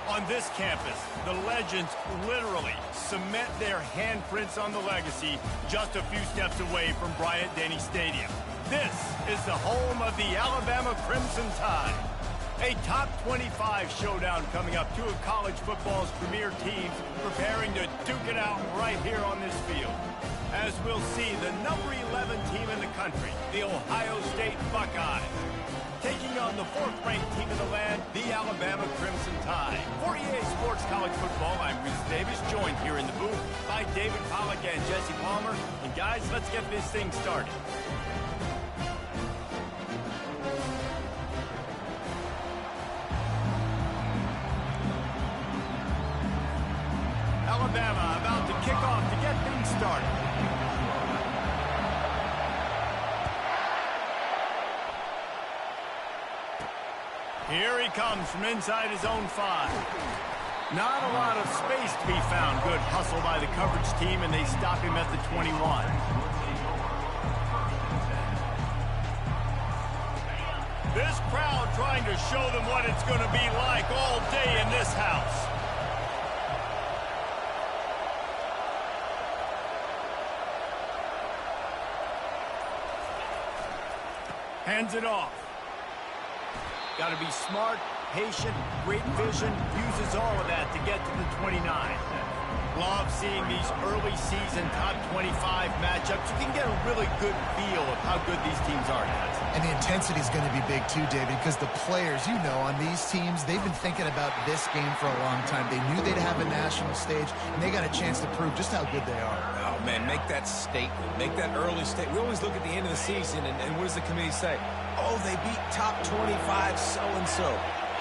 On this campus, the legends literally cement their handprints on the legacy just a few steps away from Bryant-Denny Stadium. This is the home of the Alabama Crimson Tide. A top 25 showdown coming up, two of college football's premier teams preparing to duke it out right here on this field. As we'll see, the number 11 team in the country, the Ohio State Buckeyes, taking on the fourth-ranked team in the land, the Alabama Crimson Tide. For EA Sports College Football, I'm Reese Davis, joined here in the booth by David Pollack and Jesse Palmer. And guys, let's get this thing started. Alabama about to kick off to get things started. Here he comes from inside his own 5. Not a lot of space to be found. Good hustle by the coverage team, and they stop him at the 21. This crowd trying to show them what it's going to be like all day in this house. Hands it off. Got to be smart, patient, great vision, uses all of that to get to the 29. Love seeing these early season top 25 matchups. You can get a really good feel of how good these teams are, guys. And the intensity is going to be big too, David, because the players, you know, on these teams, they've been thinking about this game for a long time. They knew they'd have a national stage, and they got a chance to prove just how good they are. Oh, man, make that statement. Make that early statement. We always look at the end of the season, and what does the committee say? Oh, they beat top 25 so-and-so.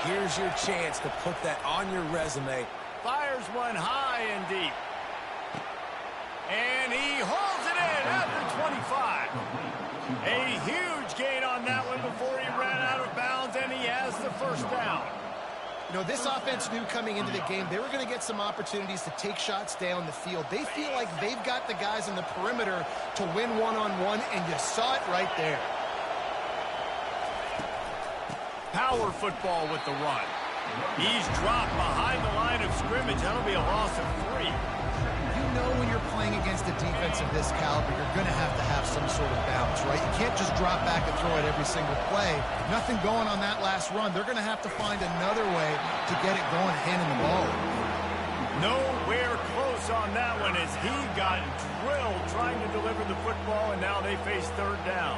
Here's your chance to put that on your resume. Fires one high and deep. And he hauls it in at the 25. A huge gain on that one before he ran out of bounds, and he has the first down. You know, this offense knew coming into the game they were going to get some opportunities to take shots down the field. They feel like they've got the guys on the perimeter to win one-on-one, and you saw it right there. Power football with the run. He's dropped behind the line of scrimmage. That'll be a loss of 3. You know when you're playing against a defense of this caliber, you're going to have some sort of balance, right? You can't just drop back and throw it every single play. Nothing going on that last run. They're going to have to find another way to get it going, handing the ball. Nowhere close on that one as he got drilled trying to deliver the football, and now they face third down.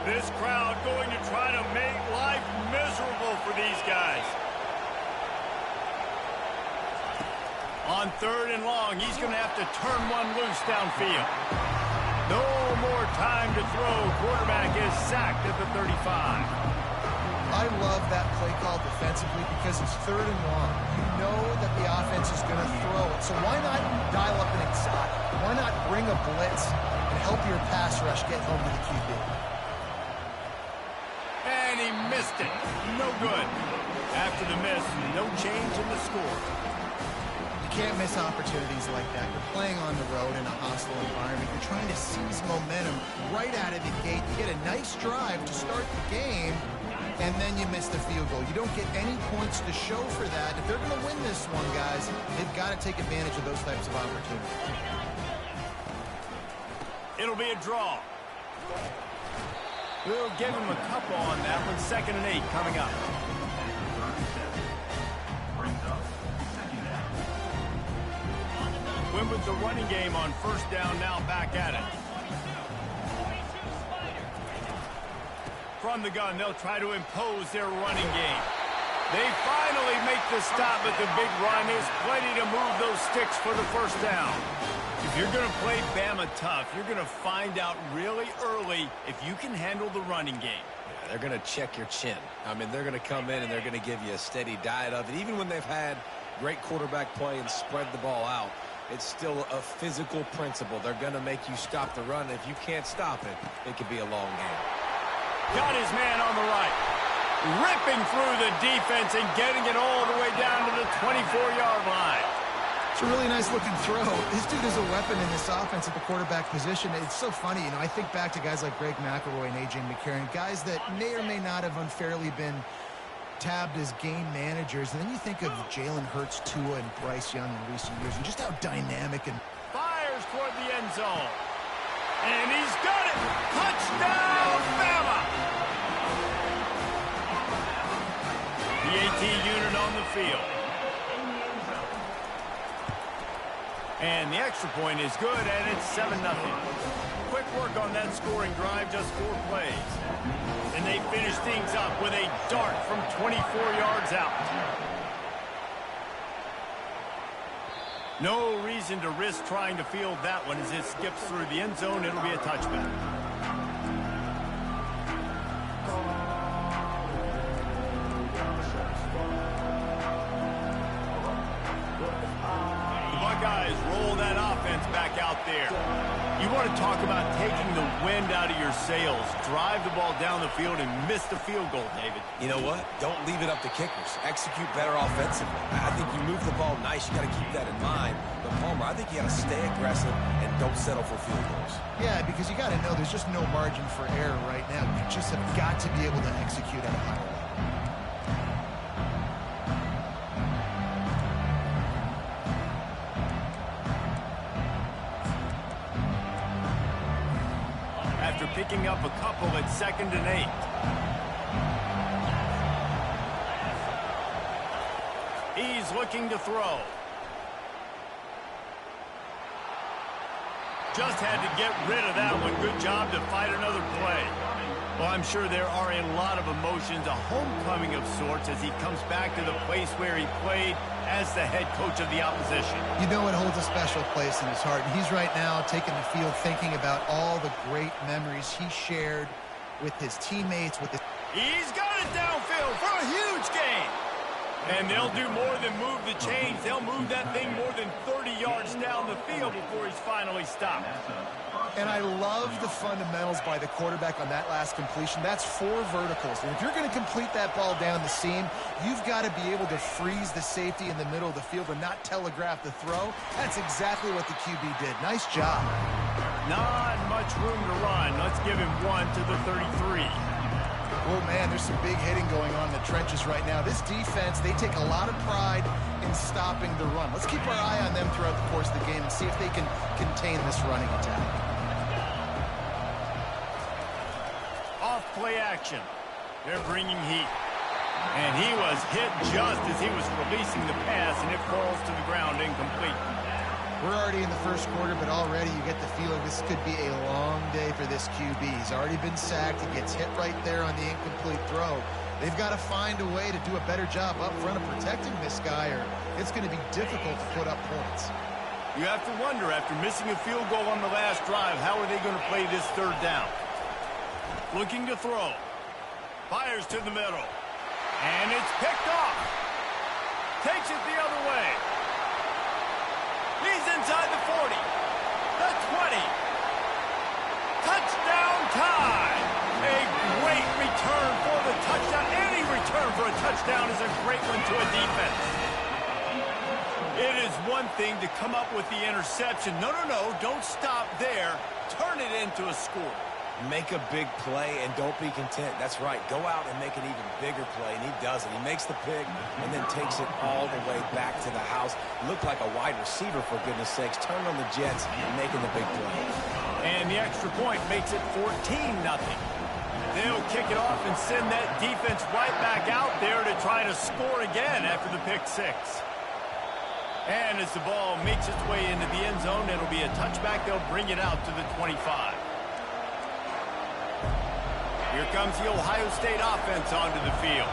This crowd going to try to make life miserable for these guys. On third and long, he's going to have to turn one loose downfield. No more time to throw. Quarterback is sacked at the 35. I love that play call defensively because it's third and long. You know that the offense is going to throw it. So why not dial up an exotic? Why not bring a blitz and help your pass rush get home to the QB? And he missed it. No good. After the miss, no change in the score. You can't miss opportunities like that. You're playing on the road in a hostile environment. You're trying to seize momentum right out of the gate. You get a nice drive to start the game, and then you miss the field goal. You don't get any points to show for that. If they're going to win this one, guys, they've got to take advantage of those types of opportunities. It'll be a draw. We'll give him a couple on that one. 2nd and 8 coming up. Win with the running game on first down, now back at it. From the gun, they'll try to impose their running game. They finally make the stop at the big run. There's plenty to move those sticks for the first down. If you're going to play Bama tough, you're going to find out really early if you can handle the running game. Yeah, they're going to check your chin. I mean, they're going to come in and they're going to give you a steady diet of it. Even when they've had great quarterback play and spread the ball out, it's still a physical principle. They're going to make you stop the run. If you can't stop it, it could be a long game. Got his man on the right. Ripping through the defense and getting it all the way down to the 24-yard line. It's a really nice looking throw. This dude is a weapon in this offense at the quarterback position. It's so funny, you know, I think back to guys like Greg McElroy and A.J. McCarron, guys that may or may not have unfairly been tabbed as game managers. And then you think of Jalen Hurts, Tua, and Bryce Young in recent years, and just how dynamic and... Fires toward the end zone. And he's got it! Touchdown, Bama! The AT unit on the field. And the extra point is good, and it's 7-0. Quick work on that scoring drive, just 4 plays. And they finish things up with a dart from 24 yards out. No reason to risk trying to field that one as it skips through the end zone. It'll be a touchback. Guys, roll that offense back out there. You want to talk about taking the wind out of your sails. Drive the ball down the field and miss the field goal, David. You know what? Don't leave it up to kickers. Execute better offensively. I think you move the ball nice. You got to keep that in mind. But Palmer, I think you got to stay aggressive and don't settle for field goals. Yeah, because you got to know there's just no margin for error right now. You just have got to be able to execute at a high level. After picking up a couple at 2nd and 8. He's looking to throw. Just had to get rid of that one. Good job to fight another play. Well, I'm sure there are a lot of emotions, a homecoming of sorts as he comes back to the place where he played as the head coach of the opposition. You know it holds a special place in his heart, and he's right now taking the field thinking about all the great memories he shared with his teammates. He's got it downfield for a huge gain. And they'll do more than move the chains. They'll move that thing more than 30 yards down the field before he's finally stopped. And I love the fundamentals by the quarterback on that last completion. That's 4 verticals. And if you're going to complete that ball down the seam, you've got to be able to freeze the safety in the middle of the field and not telegraph the throw. That's exactly what the QB did. Nice job. Not much room to run. Let's give him 1 to the 33. Oh, man, there's some big hitting going on in the trenches right now. This defense, they take a lot of pride in stopping the run. Let's keep our eye on them throughout the course of the game and see if they can contain this running attack. Off play action. They're bringing heat. And he was hit just as he was releasing the pass, and it falls to the ground incomplete. We're already in the first quarter, but already you get the feeling this could be a long day for this QB. He's already been sacked. He gets hit right there on the incomplete throw. They've got to find a way to do a better job up front of protecting this guy, or it's going to be difficult to put up points. You have to wonder, after missing a field goal on the last drive, how are they going to play this 3rd down? Looking to throw. Fires to the middle. And it's picked off. Takes it the other way. He's inside the 40, the 20. Touchdown time. A great return for the touchdown. Any return for a touchdown is a great one to a defense. It is one thing to come up with the interception. No, don't stop there. Turn it into a score. Make a big play and don't be content. That's right. Go out and make an even bigger play, and he does it. He makes the pick and then takes it all the way back to the house. Looked like a wide receiver, for goodness sakes. Turned on the Jets and making the big play. And the extra point makes it 14-0. They'll kick it off and send that defense right back out there to try to score again after the pick 6. And as the ball makes its way into the end zone, it'll be a touchback. They'll bring it out to the 25. Here comes the Ohio State offense onto the field.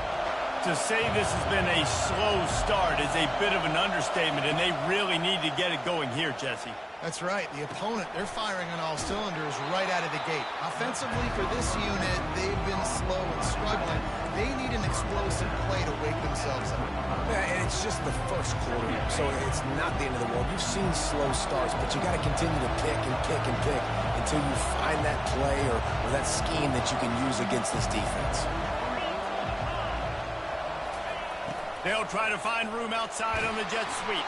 To say this has been a slow start is a bit of an understatement, and they really need to get it going here, Jesse. That's right. The opponent, they're firing on all cylinders right out of the gate. Offensively for this unit, they've been slow and struggling. They need an explosive play to wake themselves up. Yeah, and it's just the first quarter, so it's not the end of the world. You've seen slow starts, but you got to continue to pick and pick and pick until you find that play or that scheme that you can use against this defense. They'll try to find room outside on the jet sweep.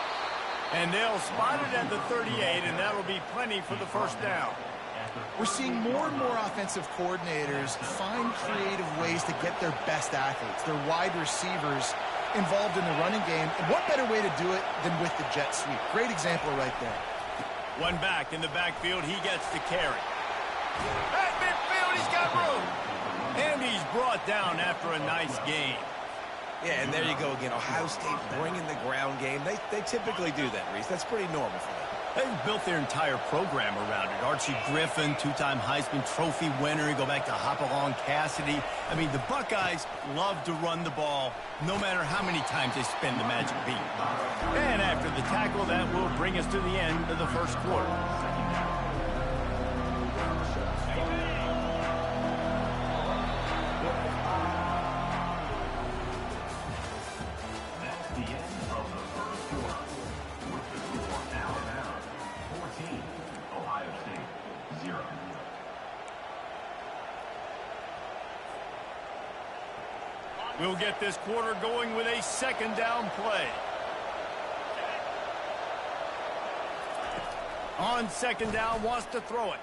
And they'll spot it at the 38, and that'll be plenty for the first down. We're seeing more and more offensive coordinators find creative ways to get their best athletes, their wide receivers, involved in the running game. And what better way to do it than with the jet sweep? Great example right there. One back in the backfield, he gets the carry. At midfield, he's got room. And he's brought down after a nice gain. Yeah, and there you go again. Ohio State bringing the ground game. They typically do that, Reese. That's pretty normal for them. They've built their entire program around it. Archie Griffin, two-time Heisman Trophy winner. You go back to Hopalong Cassidy. I mean, the Buckeyes love to run the ball, no matter how many times they spin the magic beat. And after the tackle, that will bring us to the end of the first quarter. We'll get this quarter going with a second down play. On second down, wants to throw it.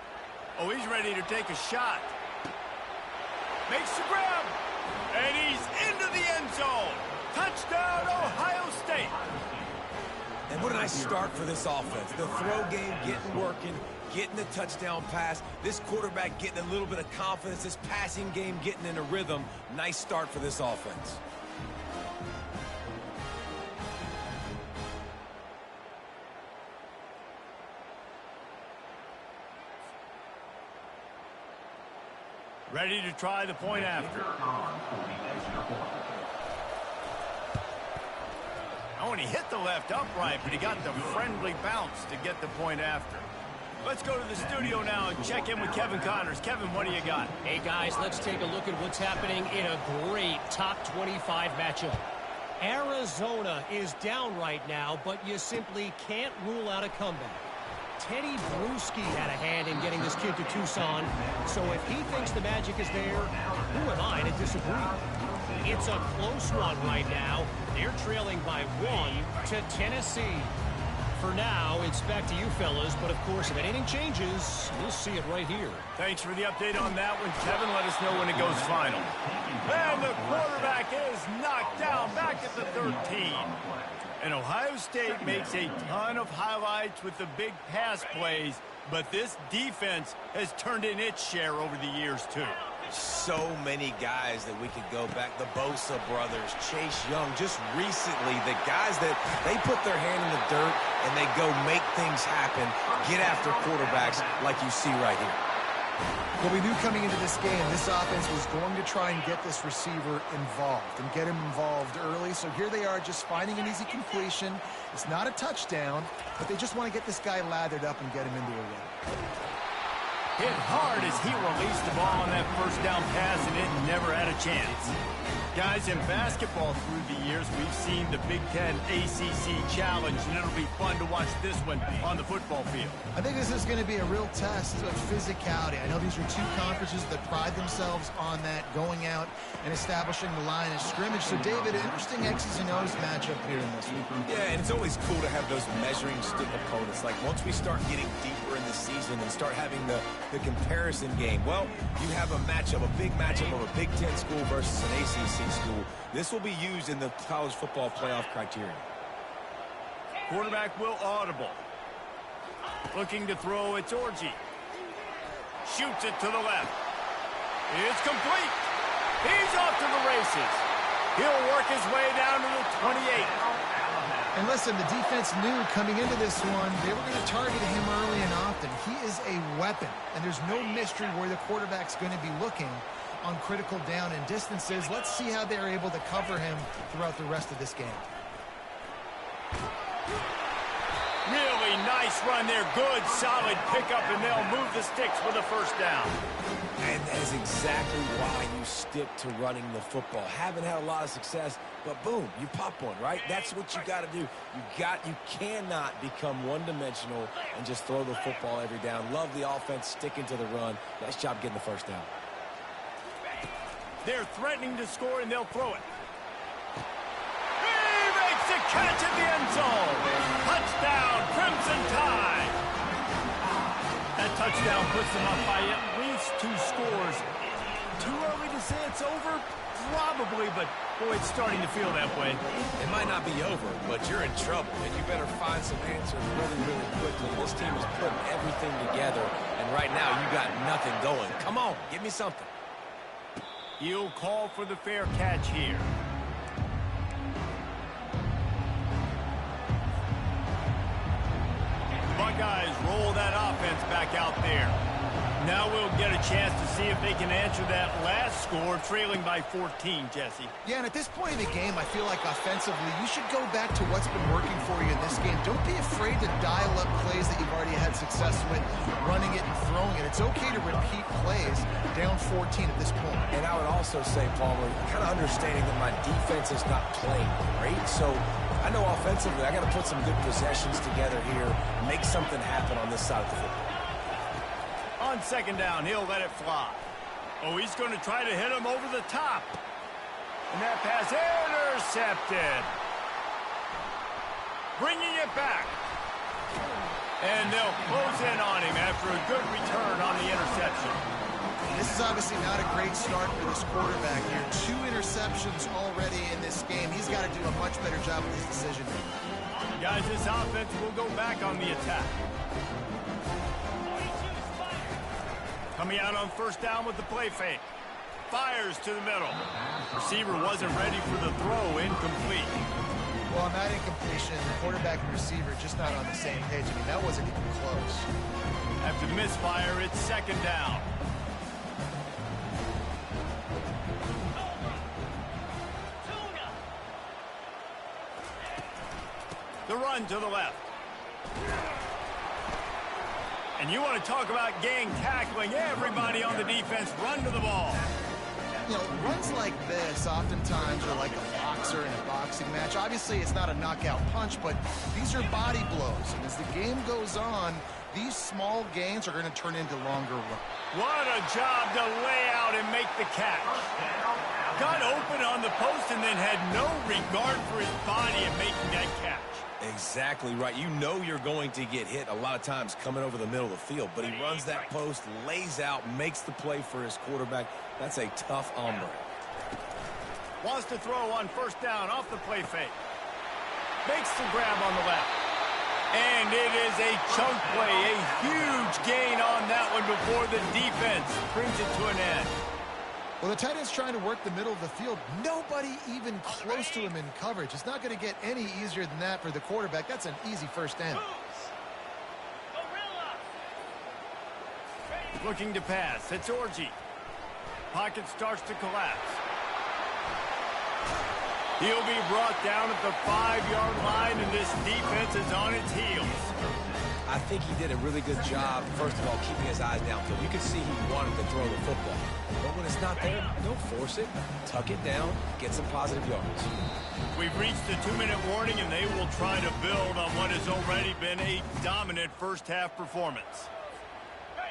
Oh, he's ready to take a shot. Makes the grab. And he's into the end zone. Touchdown, Ohio State. And what a nice start for this offense. The throw game getting working, getting the touchdown pass. This quarterback getting a little bit of confidence. This passing game getting in a rhythm. Nice start for this offense. Ready to try the point after. Oh, and he hit the left upright, but he got the friendly bounce to get the point after. Let's go to the studio now and check in with Kevin Connors. Kevin, what do you got? Hey, guys, let's take a look at what's happening in a great top 25 matchup. Arizona is down right now, but you simply can't rule out a comeback. Teddy Bruschi had a hand in getting this kid to Tucson, so if he thinks the magic is there, who am I to disagree? It's a close one right now. They're trailing by 1 to Tennessee. For now, it's back to you fellas, but of course, if anything changes, we'll see it right here. Thanks for the update on that one, Kevin. Let us know when it goes final. And the quarterback is knocked down back at the 13. And Ohio State makes a ton of highlights with the big pass plays, but this defense has turned in its share over the years, too. So many guys that we could go back. The Bosa brothers, Chase Young, just recently, the guys that they put their hand in the dirt and they go make things happen, get after quarterbacks like you see right here. Well, we knew coming into this game, this offense was going to try and get this receiver involved and get him involved early. So here they are just finding an easy completion. It's not a touchdown, but they just want to get this guy lathered up and get him into a run. Hit hard as he released the ball on that first down pass, and it never had a chance. Guys, in basketball through the years, we've seen the Big Ten ACC Challenge, and it'll be fun to watch this one on the football field. I think this is going to be a real test of physicality. I know these are two conferences that pride themselves on that, going out and establishing the line of scrimmage. So, David, interesting X's and O's matchup here in this one. Yeah, and it's always cool to have those measuring stick opponents. Like, once we start getting deeper in the season and start having the comparison game, well, you have a matchup, a big matchup of a Big Ten school versus an ACC school. This will be used in the college football playoff criteria. Quarterback will audible. Looking to throw, it's Orji. Shoots it to the left. It's complete. He's off to the races. He'll work his way down to the 28. And listen, the defense knew coming into this one, they were going to target him early and often. He is a weapon, and there's no mystery where the quarterback's going to be looking on critical down and distances. Let's see how they're able to cover him throughout the rest of this game. Really nice run there. Good, solid pickup, and they'll move the sticks for the first down. And that is exactly why you stick to running the football. Haven't had a lot of success, but boom, you pop one, right? That's what you got to do. You cannot become one-dimensional and just throw the football every down. Love the offense, sticking to the run. Nice job getting the first down. They're threatening to score, and they'll throw it. He makes a catch in the end zone. Touchdown. down, Crimson Tide. That touchdown puts them up by at least 2 scores. Too early to say it's over? Probably, but boy, it's starting to feel that way. It might not be over, but you're in trouble, and you better find some answers really, really quickly. This team is putting everything together, and right now you got nothing going. Come on, give me something. He'll call for the fair catch here. The Buckeyes roll that offense back out there. Now we'll get a chance to see if they can answer that last score, trailing by 14, Jesse. Yeah, and at this point in the game, I feel like offensively, you should go back to what's been working for you in this game. Don't be afraid to dial up plays that you've already had success with, running it and throwing it. It's okay to repeat plays down 14 at this point. And I would also say, Palmer, kind of understanding that my defense is not playing great, so I know offensively I got to put some good possessions together here, make something happen on this side of the football. On second down, he'll let it fly. Oh, he's going to try to hit him over the top. And that pass intercepted. Bringing it back. And they'll close in on him after a good return on the interception. This is obviously not a great start for this quarterback here. 2 interceptions already in this game. He's got to do a much better job with his decision. Guys, this offense will go back on the attack. Coming out on first down with the play fake. Fires to the middle. Receiver wasn't ready for the throw. Incomplete. Well, on that incompletion, the quarterback and receiver just not on the same page. I mean, that wasn't even close. After the misfire, it's second down. The run to the left. And you want to talk about gang tackling. Everybody on the defense run to the ball. You know, runs like this oftentimes are like a boxer in a boxing match. Obviously, it's not a knockout punch, but these are body blows. And as the game goes on, these small gains are going to turn into longer runs. What a job to lay out and make the catch. Got open on the post and then had no regard for his body in making that catch. Exactly right. You know you're going to get hit a lot of times coming over the middle of the field, but he runs that post, lays out, makes the play for his quarterback. That's a tough hombre. Wants to throw on first down off the play fake. Makes the grab on the left. And it is a chunk play, a huge gain on that one before the defense brings it to an end. Well, the tight end's trying to work the middle of the field. Nobody even close to him in coverage. It's not going to get any easier than that for the quarterback. That's an easy first down. Looking to pass. It's Orji. Pocket starts to collapse. He'll be brought down at the 5-yard line, and this defense is on its heels. I think he did a really good job, first of all, keeping his eyes downfield. You could see he wanted to throw the football. But when it's not there, don't force it. Tuck it down, get some positive yards. We've reached the 2-minute warning, and they will try to build on what has already been a dominant first-half performance.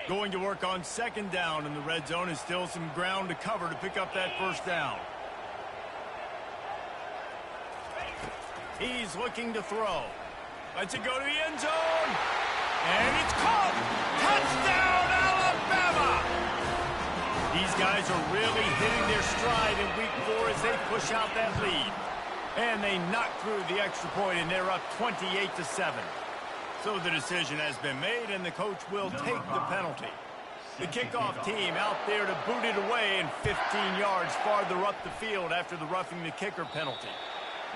Going to work on second down, and the red zone is still some ground to cover to pick up that first down. He's looking to throw. Lets it go to the end zone. And it's caught. Touchdown, Alabama! These guys are really hitting their stride in week 4 as they push out that lead. And they knock through the extra point, and they're up 28-7. So the decision has been made, and the coach will take the penalty. The kickoff team out there to boot it away and 15 yards farther up the field after the roughing the kicker penalty.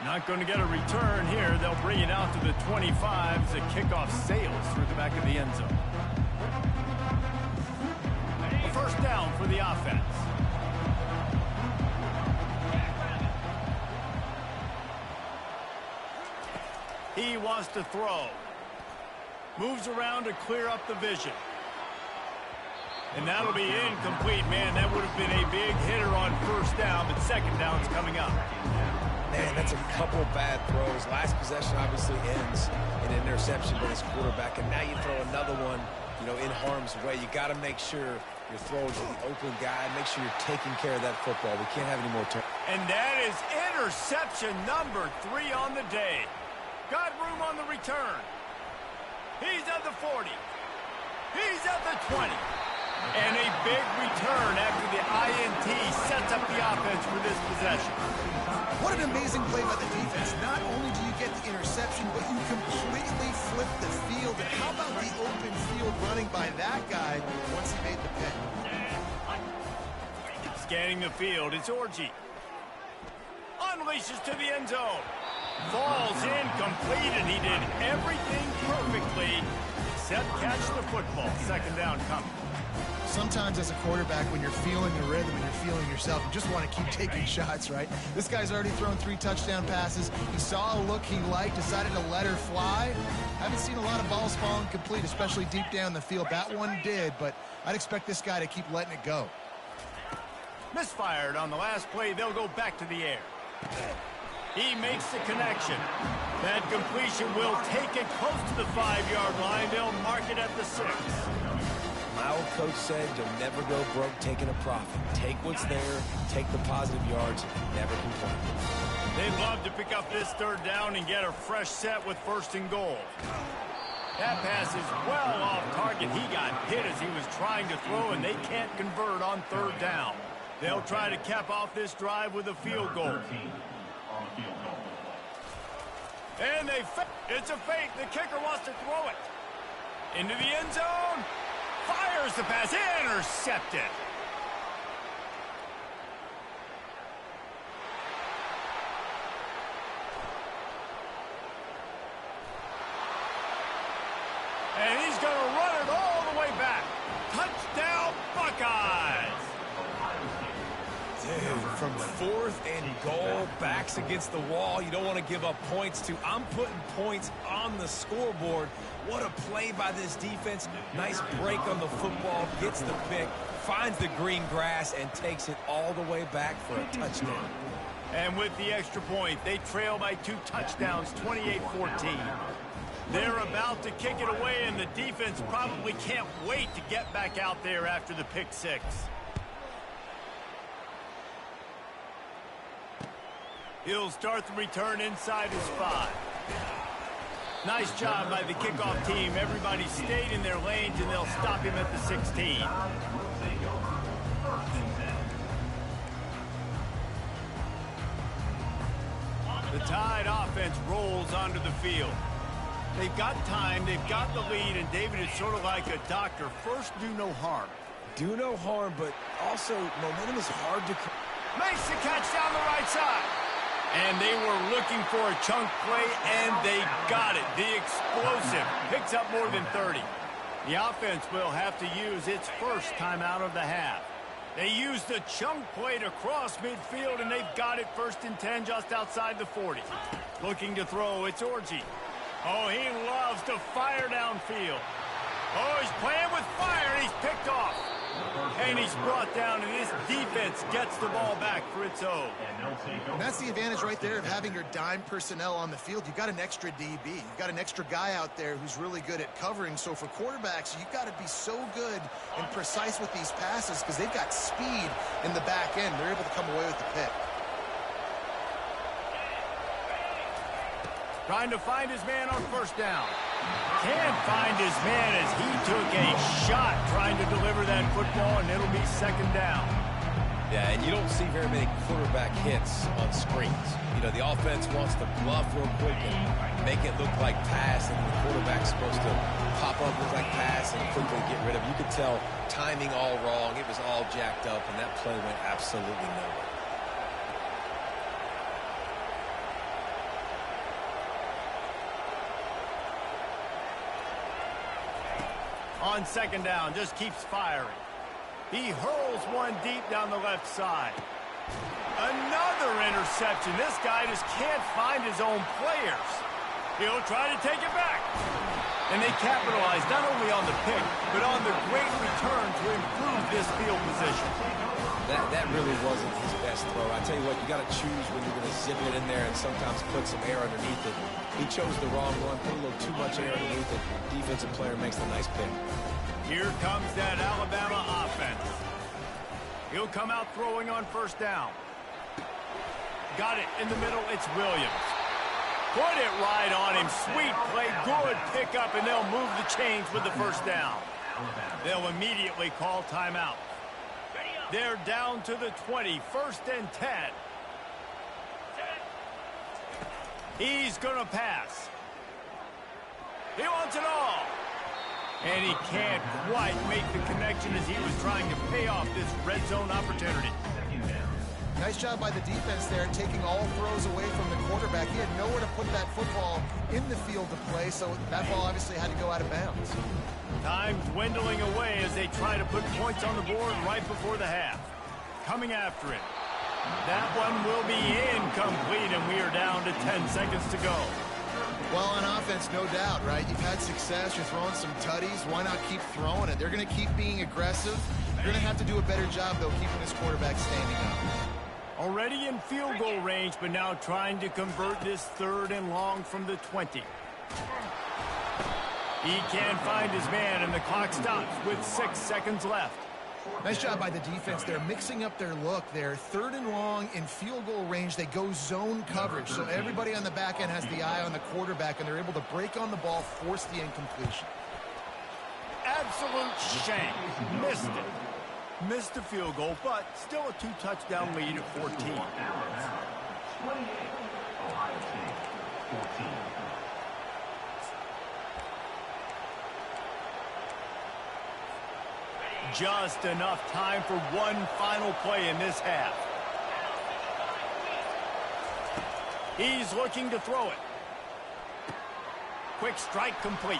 Not going to get a return here. They'll bring it out to the 25 as the kickoff sails through the back of the end zone. A first down for the offense. He wants to throw. Moves around to clear up the vision. And that'll be incomplete, man. That would have been a big hitter on first down, but second down's coming up. Man, that's a couple bad throws. Last possession obviously ends in an interception by this quarterback, and now you throw another one, you know, in harm's way. You got to make sure you're throwing to the open guy. Make sure you're taking care of that football. We can't have any more turn. And that is interception number 3 on the day. Got room on the return. He's at the 40. He's at the 20. And a big return after the INT sets up the offense for this possession. What an amazing play by the defense. Not only do you get the interception, but you completely flip the field. And how about the open field running by that guy once he made the pick? Scanning the field, it's Orji. Unleashes to the end zone. Falls incomplete, and he did everything perfectly except catch the football. Second down coming. Sometimes as a quarterback, when you're feeling the rhythm and you're feeling yourself, you just want to keep taking shots, right? This guy's already thrown 3 touchdown passes. He saw a look he liked, decided to let her fly. Haven't seen a lot of balls fall incomplete, especially deep down the field. That one did, but I'd expect this guy to keep letting it go. Misfired on the last play. They'll go back to the air. He makes the connection. That completion will take it close to the 5-yard line. They'll mark it at the 6. My old coach said you'll never go broke taking a profit. Take what's there, take the positive yards, and never complain. They'd love to pick up this third down and get a fresh set with 1st and goal. That pass is well off target. He got hit as he was trying to throw, and they can't convert on 3rd down. They'll try to cap off this drive with a field goal. And it's a fake. The kicker wants to throw it. Into the end zone. Fires the pass. Intercepted. And he's going to run it all the way back. Touchdown, Buckeyes. Dude, from 4th and goal, backs against the wall, you don't want to give up points to. I'm putting points on the scoreboard. What a play by this defense. Nice break on the football, gets the pick, finds the green grass, and takes it all the way back for a touchdown. And with the extra point, they trail by 2 touchdowns, 28-14. They're about to kick it away, and the defense probably can't wait to get back out there after the pick 6. He'll start the return inside his 5. Nice job by the kickoff team. Everybody stayed in their lanes, and they'll stop him at the 16. The Tide offense rolls onto the field. They've got time, they've got the lead, and David is sort of like a doctor. First, do no harm. Do no harm, but also momentum is hard to... Makes the catch down the right side. And they were looking for a chunk play, and they got it. The explosive picks up more than 30. The offense will have to use its first timeout of the half. They used the chunk play to cross midfield, and they've got it 1st and 10 just outside the 40. Looking to throw, it's Orji. Oh, he loves to fire downfield. Oh, he's playing with fire, and he's picked off. And he's brought down, and this defense gets the ball back for its own. And that's the advantage right there of having your dime personnel on the field. You've got an extra DB. You've got an extra guy out there who's really good at covering. So for quarterbacks, you've got to be so good and precise with these passes because they've got speed in the back end. They're able to come away with the pick. Trying to find his man on 1st down. Can't find his man as he took a shot trying to deliver that football, and it'll be 2nd down. Yeah, and you don't see very many quarterback hits on screens. You know, the offense wants to bluff real quick and make it look like pass, and the quarterback's supposed to pop up, look like pass, and quickly get rid of it. You could tell timing all wrong. It was all jacked up, and that play went absolutely nowhere. On 2nd down, just keeps firing. He hurls one deep down the left side. Another interception. This guy just can't find his own players. He'll try to take it back. And they capitalize not only on the pick, but on the great return to improve this field position. That really wasn't his best throw. I tell you what, you got to choose when you're going to zip it in there and sometimes put some air underneath it. He chose the wrong one, put a little too much air underneath it. Defensive player makes the nice pick. Here comes that Alabama offense. He'll come out throwing on 1st down. Got it in the middle. It's Williams. Put it right on him. Sweet play, good pickup, and they'll move the chains with the first down. They'll immediately call timeout. They're down to the 20, 1st and 10. He's going to pass. He wants it all. And he can't quite make the connection as he was trying to pay off this red zone opportunity. Nice job by the defense there, taking all throws away from the quarterback. He had nowhere to put that football in the field to play, so that ball obviously had to go out of bounds. Time dwindling away as they try to put points on the board right before the half. Coming after it. That one will be incomplete, and we are down to 10 seconds to go. Well, on offense, no doubt, right? You've had success. You're throwing some tutties. Why not keep throwing it? They're going to keep being aggressive. You're going to have to do a better job, though, keeping this quarterback standing up. Already in field goal range, but now trying to convert this 3rd and long from the 20. He can't find his man, and the clock stops with 6 seconds left. Nice job by the defense. They're mixing up their look. They're 3rd and long in field goal range. They go zone coverage, so everybody on the back end has the eye on the quarterback, and they're able to break on the ball, force the incompletion. Absolute shame. Missed it. Missed the field goal, but still a 2-touchdown lead at 14. 28, Ohio State, 14. Just enough time for one final play in this half. He's looking to throw it. Quick strike complete.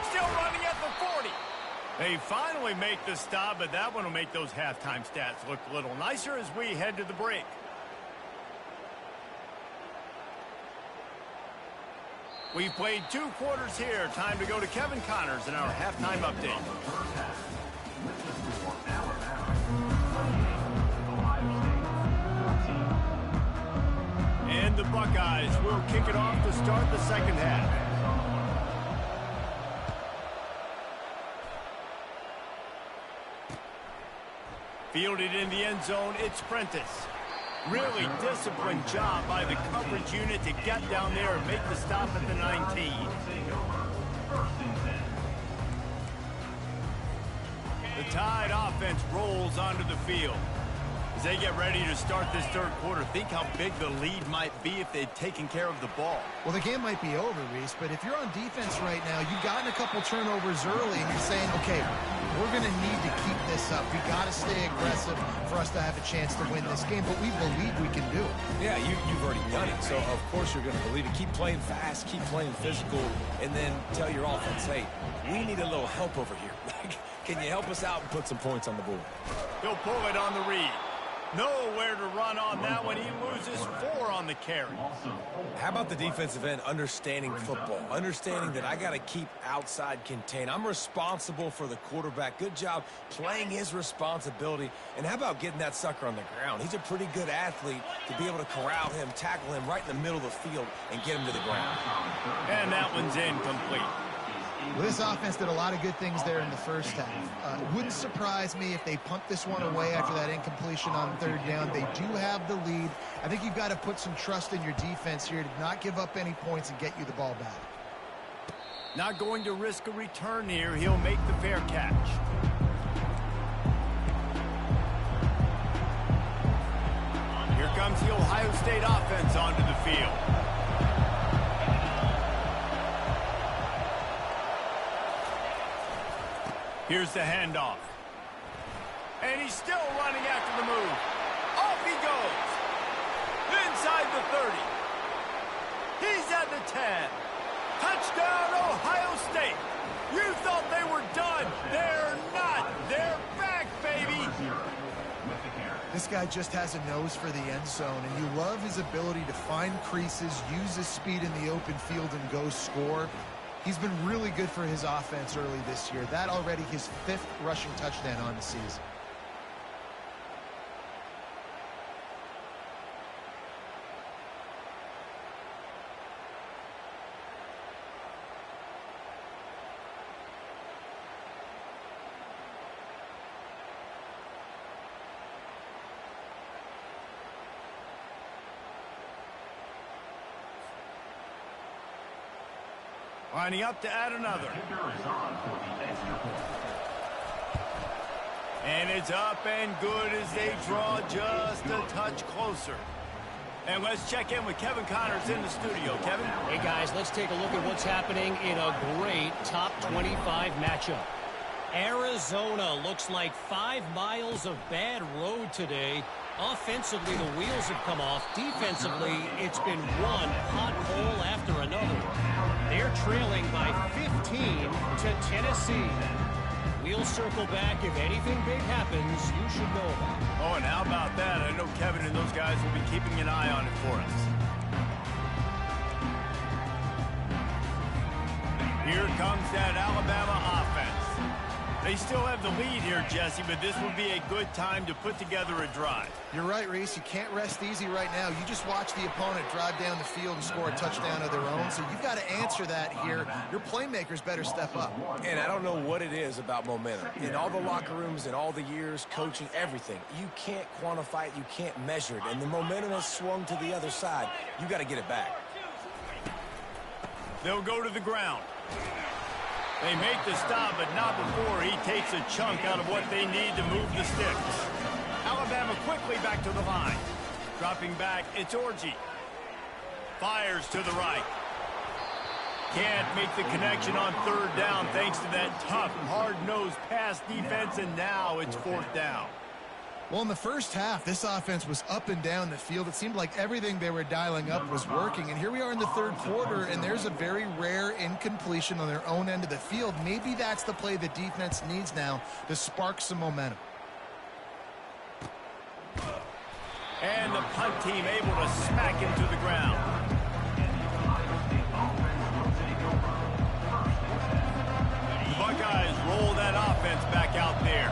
Still running at the 40. They finally make the stop, but that one will make those halftime stats look a little nicer as we head to the break. We've played 2 quarters here. Time to go to Kevin Connors in our halftime update. And the Buckeyes will kick it off to start the second half. Fielded in the end zone, it's Prentice. Really disciplined job by the coverage unit to get down there and make the stop at the 19. The Tide offense rolls onto the field. As they get ready to start this 3rd quarter, think how big the lead might be if they'd taken care of the ball. Well, the game might be over, Reese, but if you're on defense right now, you've gotten a couple turnovers early, and you're saying, okay, we're going to need to keep this up. We got to stay aggressive for us to have a chance to win this game, but we believe we can do it. Yeah, you've already done it, so of course you're going to believe it. Keep playing fast, keep playing physical, and then tell your offense, hey, we need a little help over here. Can you help us out and put some points on the board? He'll pull it on the read. Nowhere to run on that one. He loses 4 on the carry. How about the defensive end understanding football? Understanding that I got to keep outside contain. I'm responsible for the quarterback. Good job playing his responsibility. And how about getting that sucker on the ground? He's a pretty good athlete to be able to corral him, tackle him right in the middle of the field, and get him to the ground. And that one's incomplete. Well, this offense did a lot of good things there in the first half. It wouldn't surprise me if they punt this one away after that incompletion on 3rd down. They do have the lead. I think you've got to put some trust in your defense here to not give up any points and get you the ball back. Not going to risk a return here. He'll make the fair catch. Here comes the Ohio State offense onto the field. Here's the handoff. And he's still running after the move. Off he goes. Inside the 30. He's at the 10. Touchdown, Ohio State. You thought they were done. They're not. They're back, baby. This guy just has a nose for the end zone, and you love his ability to find creases, use his speed in the open field, and go score. He's been really good for his offense early this year. That already his 5th rushing touchdown on the season. Lining up to add another. And it's up and good as they draw just a touch closer. And let's check in with Kevin Connors in the studio. Kevin? Hey, guys, let's take a look at what's happening in a great top 25 matchup. Arizona looks like 5 miles of bad road today. Offensively, the wheels have come off. Defensively, it's been one pothole after another. They're trailing by 15 to Tennessee. We'll circle back. If anything big happens, you should know about it. Oh, and how about that? I know Kevin and those guys will be keeping an eye on it for us. Here comes that Alabama offense. They still have the lead here, Jesse, but this would be a good time to put together a drive. You're right, Reese. You can't rest easy right now. You just watch the opponent drive down the field and score a touchdown of their own, so you've got to answer that here. Your playmakers better step up. And I don't know what it is about momentum. In all the locker rooms, in all the years, coaching, everything, you can't quantify it, you can't measure it, and the momentum has swung to the other side. You got to get it back. They'll go to the ground. They make the stop, but not before he takes a chunk out of what they need to move the sticks. Alabama quickly back to the line. Dropping back, it's Orji. Fires to the right. Can't make the connection on third down thanks to that tough, hard-nosed pass defense, and now it's fourth down. Well, in the first half, this offense was up and down the field. It seemed like everything they were dialing up was working. And here we are in the third quarter, and there's a very rare incompletion on their own end of the field. Maybe that's the play the defense needs now to spark some momentum. And the punt team able to smack him to the ground. The Buckeyes roll that offense back out there.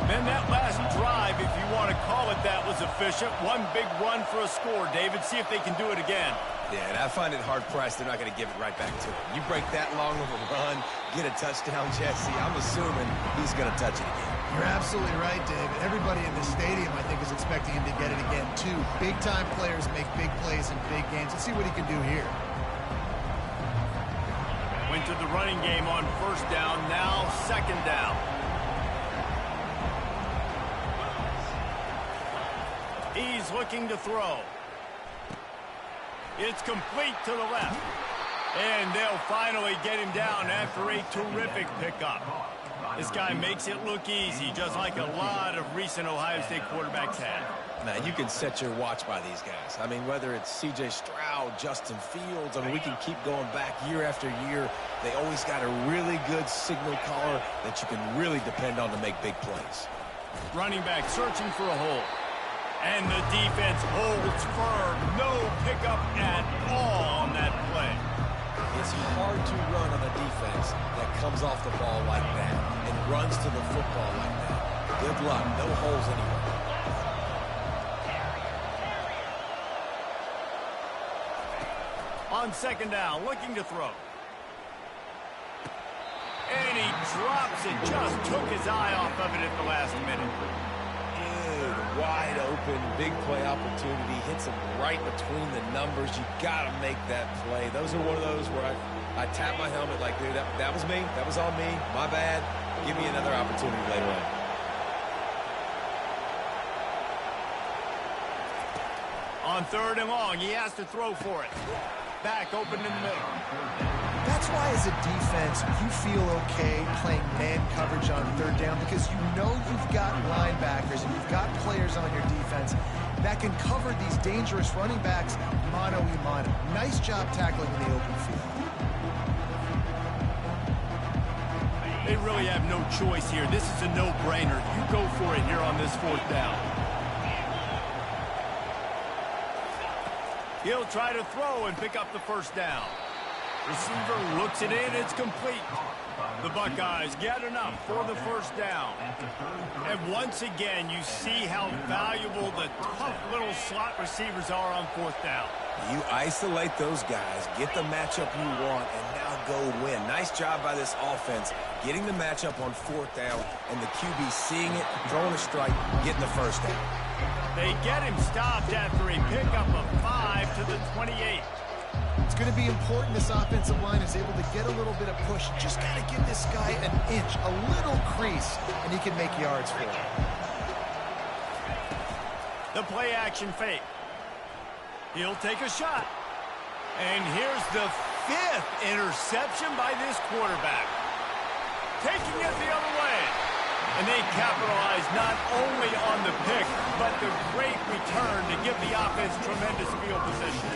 Then that last drive, if you want to call it that, was efficient. One big run for a score. David, see if they can do it again. Yeah, and I find it hard-pressed they're not going to give it right back to him. You break that long of a run, get a touchdown, Jesse, I'm assuming he's going to touch it again. You're absolutely right, David. Everybody in the stadium, I think, is expecting him to get it again, too. Big-time players make big plays in big games. Let's see what he can do here. Went to the running game on first down, now second down. He's looking to throw. It's complete to the left. And they'll finally get him down after a terrific pickup. This guy makes it look easy, just like a lot of recent Ohio State quarterbacks have. Now, you can set your watch by these guys. I mean, whether it's C.J. Stroud, Justin Fields, I mean, we can keep going back year after year. They always got a really good signal caller that you can really depend on to make big plays. Running back searching for a hole. And the defense holds firm. No pickup at all on that play. It's hard to run on a defense that comes off the ball like that and runs to the football like that. Good luck. No holes anywhere. On second down, looking to throw. And he drops it. Just took his eye off of it at the last minute. Wide open, big play opportunity, hits him right between the numbers. You got to make that play. Those are one of those where I tap my helmet like, dude, that was me. That was all me. My bad. Give me another opportunity later on. On third and long, he has to throw for it. Back open in the middle. That's why, as a defense, you feel okay playing man coverage on third down because you know you've got linebackers and you've got players on your defense that can cover these dangerous running backs mano-a-mano. Nice job tackling in the open field. They really have no choice here. This is a no-brainer. You go for it here on this fourth down. He'll try to throw and pick up the first down. Receiver looks it in, it's complete. The Buckeyes get enough for the first down. And once again, you see how valuable the tough little slot receivers are on fourth down. You isolate those guys, get the matchup you want, and now go win. Nice job by this offense, getting the matchup on fourth down, and the QB seeing it, throwing a strike, getting the first down. They get him stopped after a pickup of 5 to the 28. It's going to be important this offensive line is able to get a little bit of push. Just got to give this guy an inch, a little crease, and he can make yards for it. The play action fake. He'll take a shot. And here's the 5th interception by this quarterback. Taking it the other way. And they capitalize not only on the pick, but the great return to give the offense tremendous field position.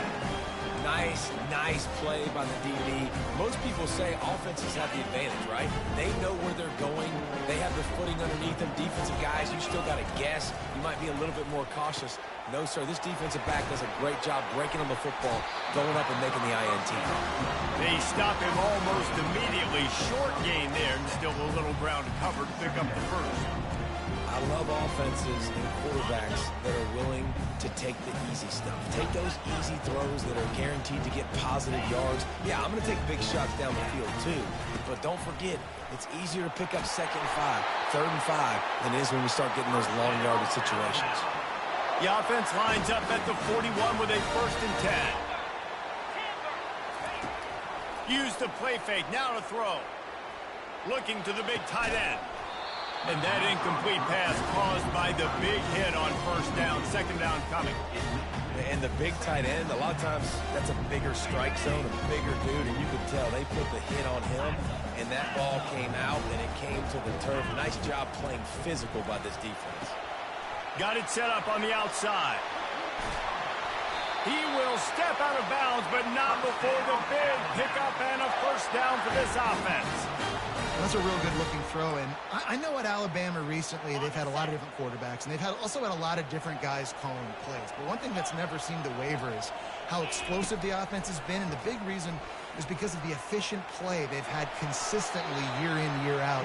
Nice play by the DB. Most people say offenses have the advantage, right? They know where they're going. They have the footing underneath them. Defensive guys, you still got to guess. You might be a little bit more cautious. No, sir, this defensive back does a great job breaking on the football, going up and making the INT. They stop him almost immediately. Short gain there, and still a little ground to cover to pick up the first. I love offenses and quarterbacks that are willing to take the easy stuff. Take those easy throws that are guaranteed to get positive yards. Yeah, I'm going to take big shots down the field too. But don't forget, it's easier to pick up 2nd and 5, 3rd and 5 than it is when we start getting those long yardage situations. The offense lines up at the 41 with a 1st and 10. Use the play fake, now to throw. Looking to the big tight end. And that incomplete pass caused by the big hit on 1st down, 2nd down coming. And the big tight end, a lot of times that's a bigger strike zone, a bigger dude, and you can tell they put the hit on him, and that ball came out, and it came to the turf. Nice job playing physical by this defense. Got it set up on the outside. He will step out of bounds, but not before the big pickup and a 1st down for this offense. That's a real good-looking throw, and I know at Alabama recently they've had a lot of different quarterbacks, and they've also had a lot of different guys calling plays. But one thing that's never seemed to waver is how explosive the offense has been, and the big reason is because of the efficient play they've had consistently year in, year out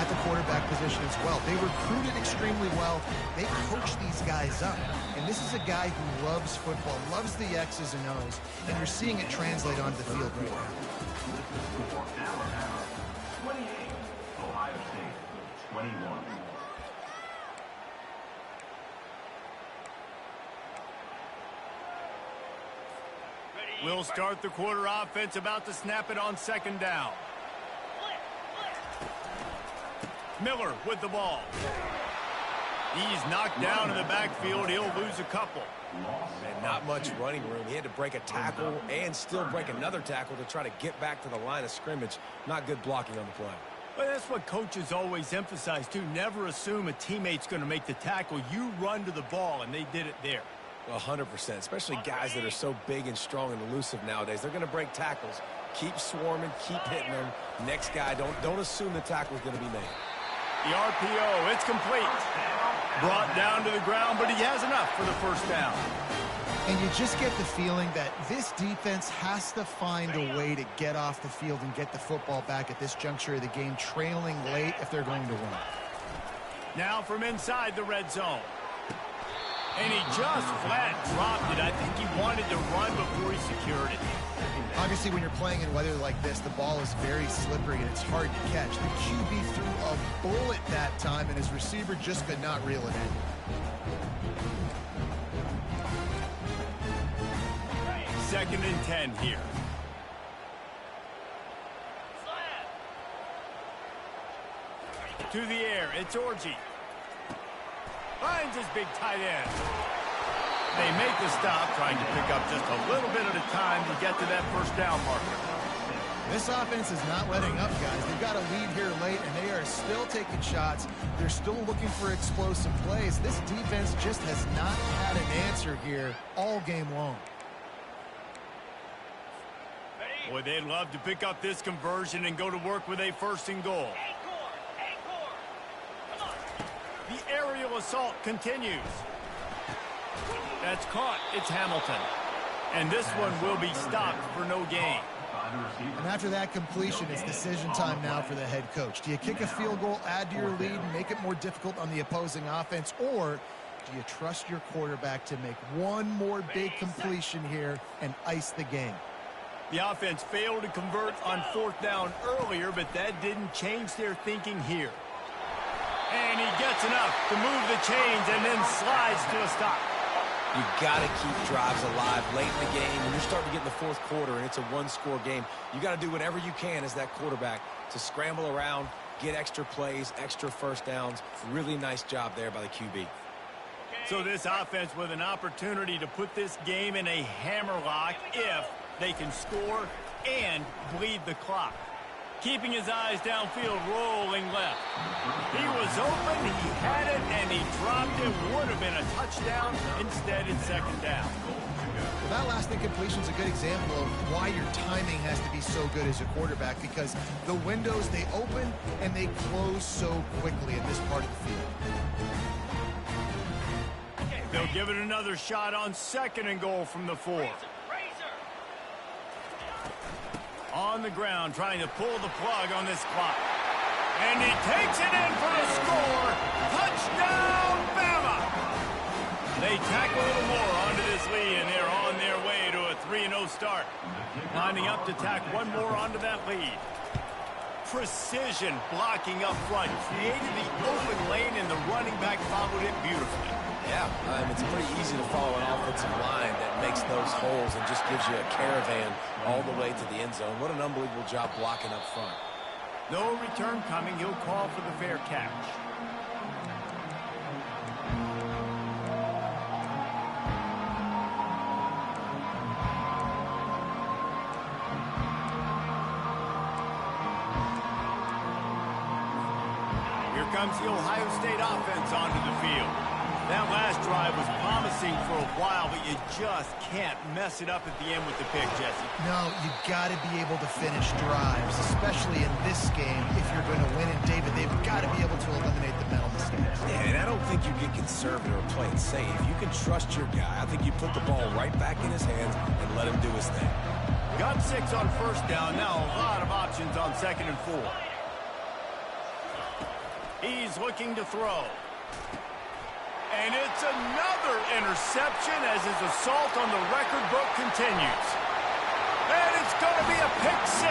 at the quarterback position as well. They recruited extremely well. They coach these guys up, and this is a guy who loves football, loves the X's and O's, and you're seeing it translate onto the field right now. We'll start the quarter offense, about to snap it on 2nd down. Miller with the ball. He's knocked down in the backfield. He'll lose a couple. And not much running room. He had to break a tackle and still break another tackle to try to get back to the line of scrimmage. Not good blocking on the play. Well, that's what coaches always emphasize, too. Never assume a teammate's going to make the tackle. You run to the ball, and they did it there. 100%, especially guys that are so big and strong and elusive nowadays. They're going to break tackles. Keep swarming, keep hitting them. Next guy, don't assume the tackle is going to be made. The RPO, it's complete. Brought down to the ground, but he has enough for the 1st down. And you just get the feeling that this defense has to find a way to get off the field and get the football back at this juncture of the game, trailing late if they're going to win. Now from inside the red zone. And he just flat dropped it. I think he wanted to run before he secured it. Obviously, when you're playing in weather like this, the ball is very slippery and it's hard to catch. The QB threw a bullet that time, and his receiver just could not reel it in. Second and 10 here. To the air, it's Orji. Finds his big tight end. They make the stop, trying to pick up just a little bit at a time to get to that 1st down marker. This offense is not letting up, guys. They've got a lead here late, and they are still taking shots. They're still looking for explosive plays. This defense just has not had an answer here all game long. Boy, they'd love to pick up this conversion and go to work with a 1st and goal. The aerial assault continues. That's caught. It's Hamilton. And this one will be stopped for no gain. And after that completion, it's decision time now for the head coach. Do you kick a field goal, add to your lead, and make it more difficult on the opposing offense, or do you trust your quarterback to make one more big completion here and ice the game? The offense failed to convert on 4th down earlier, but that didn't change their thinking here. And he gets enough to move the chains and then slides to a stop. You got to keep drives alive late in the game. When you're starting to get in the fourth quarter and it's a one-score game, you got to do whatever you can as that quarterback to scramble around, get extra plays, extra first downs. Really nice job there by the QB. So this offense with an opportunity to put this game in a hammerlock if they can score and bleed the clock. Keeping his eyes downfield, rolling left. He was open, he had it, and he dropped it. Would have been a touchdown. Instead, it's second down. Well, that last incompletion is a good example of why your timing has to be so good as a quarterback, because the windows, they open and they close so quickly in this part of the field. They'll give it another shot on second and goal from the 4. On the ground, trying to pull the plug on this clock. And he takes it in for the score. Touchdown, Bama! They tack a little more onto this lead, and they're on their way to a 3-0 start. Lining up to tack one more onto that lead. Precision blocking up front. Created the open lane, and the running back followed it beautifully. Yeah, it's pretty easy to follow an offensive line that makes those holes and just gives you a caravan all the way to the end zone. What an unbelievable job blocking up front. No return coming. He'll call for the fair catch. Here comes the Ohio State offense onto the field. That last drive was promising for a while, but you just can't mess it up at the end with the pick, Jesse. No, you got to be able to finish drives, especially in this game if you're going to win. And, David, they've got to be able to eliminate the mental mistakes. Yeah, and I don't think you get conservative or play it safe. You can trust your guy. I think you put the ball right back in his hands and let him do his thing. Got 6 on first down. Now a lot of options on second and 4. He's looking to throw. And it's another interception as his assault on the record book continues. And it's going to be a pick 6.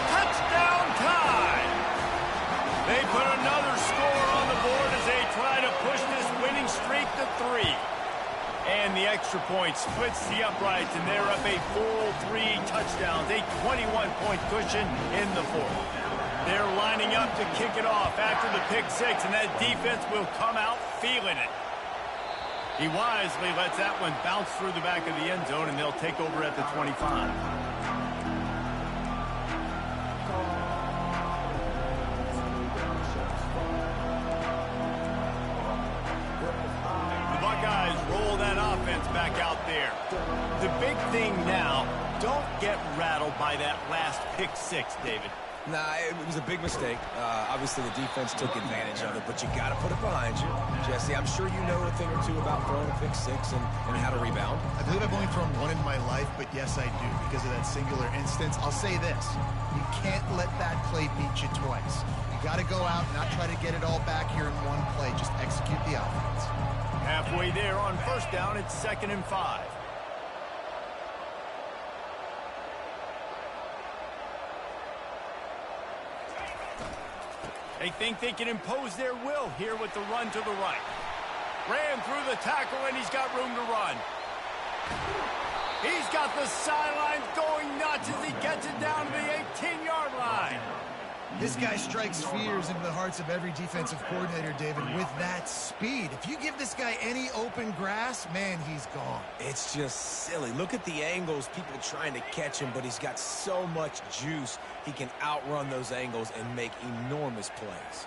Touchdown time. They put another score on the board as they try to push this winning streak to 3. And the extra point splits the uprights, and they're up a full 3 touchdowns, a 21-point cushion in the 4th. They're lining up to kick it off after the pick 6, and that defense will come out feeling it. He wisely lets that one bounce through the back of the end zone, and they'll take over at the 25. The Buckeyes roll that offense back out there. The big thing now, don't get rattled by that last pick 6, David. Nah, it was a big mistake. Obviously, the defense took advantage of it, but you got to put it behind you. Jesse, I'm sure you know a thing or two about throwing a pick 6 and how to rebound. I believe I've only thrown one in my life, but yes, I do, because of that singular instance. I'll say this. You can't let that play beat you twice. You got to go out and not try to get it all back here in one play. Just execute the offense. Halfway there on first down, it's second and 5. They think they can impose their will here with the run to the right. Ran through the tackle, and he's got room to run. He's got the sidelines going nuts as he gets it down to the 18-yard line. This guy strikes fears into the hearts of every defensive coordinator, David, with that speed. If you give this guy any open grass, man, he's gone. It's just silly. Look at the angles, people trying to catch him, but he's got so much juice. He can outrun those angles and make enormous plays.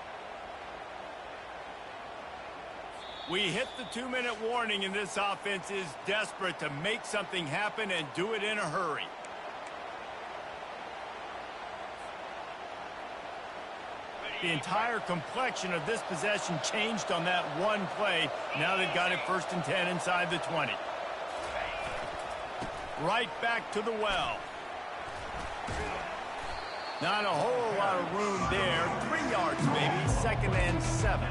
We hit the 2-minute warning, and this offense is desperate to make something happen and do it in a hurry. The entire complexion of this possession changed on that one play. Now they've got it 1st and 10 inside the 20. Right back to the well. Not a whole lot of room there. 3 yards maybe, 2nd and 7.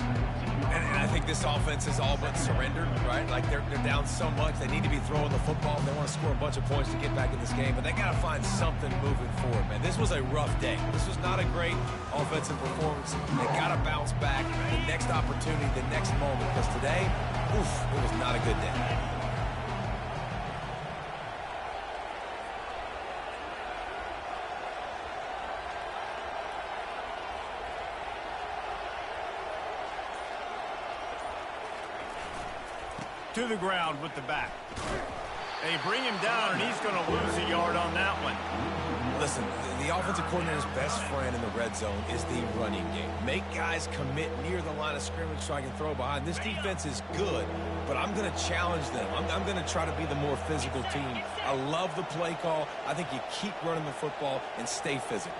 And I think this offense is all but surrendered, right? Like they're down so much, they need to be throwing the football. They want to score a bunch of points to get back in this game, but they got to find something moving forward, man. This was a rough day. This was not a great offensive performance. They got to bounce back the next opportunity, the next moment, because today, oof, it was not a good day. To the ground with the back. They bring him down, and he's going to lose a yard on that one. Listen, the offensive coordinator's best friend in the red zone is the running game. Make guys commit near the line of scrimmage so I can throw behind. This defense is good, but I'm going to challenge them. I'm going to try to be the more physical team. I love the play call. I think you keep running the football and stay physical.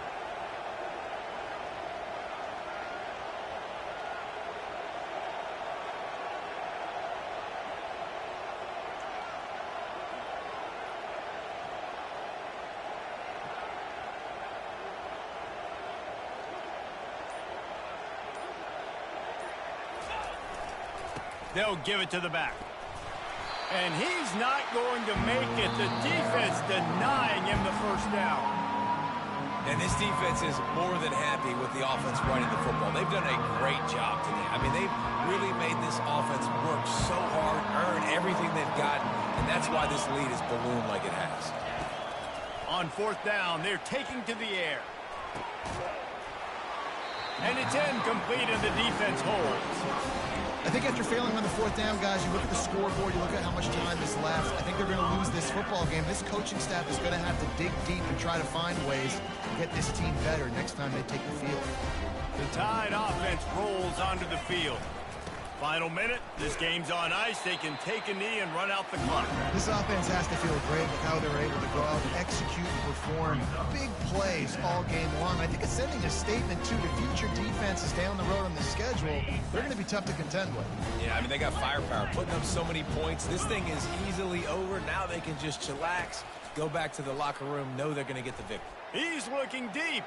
They'll give it to the back. And he's not going to make it. The defense denying him the first down. And this defense is more than happy with the offense running the football. They've done a great job today. I mean, they've really made this offense work so hard, earn everything they've gotten, and that's why this lead is ballooned like it has. On fourth down, they're taking to the air. And it's incomplete, and the defense holds. I think after failing on the fourth down, guys, you look at the scoreboard, you look at how much time is left. I think they're going to lose this football game. This coaching staff is going to have to dig deep and try to find ways to get this team better next time they take the field. The Tide offense rolls onto the field. Final minute, this game's on ice. They can take a knee and run out the clock. This offense has to feel great with how they're able to go out and execute and perform big plays all game long. I think it's sending a statement, too, to future defenses down the road on the schedule. They're going to be tough to contend with. Yeah, I mean, they got firepower, putting up so many points. This thing is easily over. Now they can just chillax, go back to the locker room, know they're going to get the victory. He's looking deep.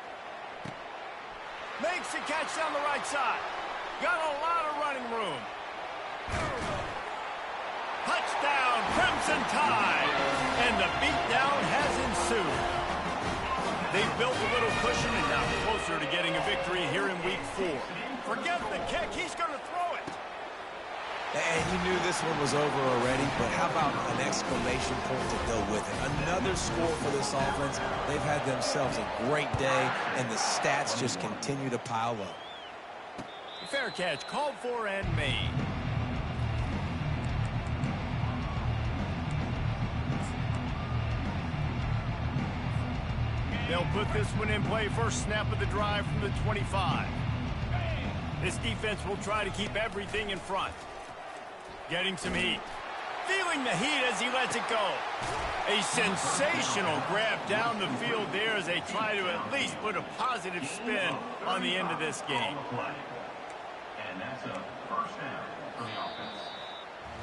Makes a catch down the right side. Got a lot of running room. Touchdown, Crimson Tide. And the beatdown has ensued. They've built a little cushion and now closer to getting a victory here in Week 4. Forget the kick. He's going to throw it. And you knew this one was over already, but how about an exclamation point to go with it? Another score for this offense. They've had themselves a great day, and the stats just continue to pile up. Fair catch, called for and made. They'll put this one in play. First snap of the drive from the 25. This defense will try to keep everything in front. Getting some heat. Feeling the heat as he lets it go. A sensational grab down the field there as they try to at least put a positive spin on the end of this game. And that's a first down for the offense.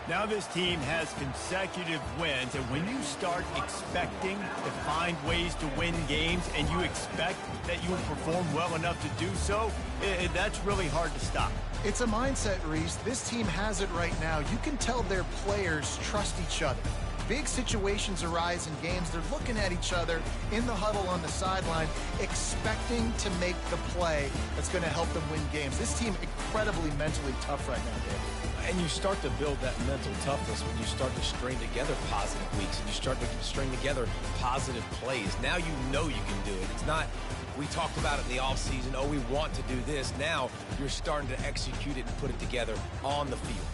Now this team has consecutive wins, and when you start expecting to find ways to win games and you expect that you will perform well enough to do so, that's really hard to stop. It's a mindset, Reese. This team has it right now. You can tell their players trust each other. Big situations arise in games. They're looking at each other in the huddle on the sideline, expecting to make the play that's going to help them win games. This team incredibly mentally tough right now, Dave. And you start to build that mental toughness when you start to string together positive weeks and you start to string together positive plays. Now you know you can do it. It's not, we talked about it in the offseason, oh, we want to do this. Now you're starting to execute it and put it together on the field.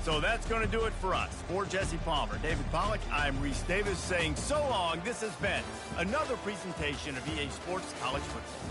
So that's going to do it for us. For Jesse Palmer, David Pollack, I'm Reese Davis saying so long. This has been another presentation of EA Sports College Football.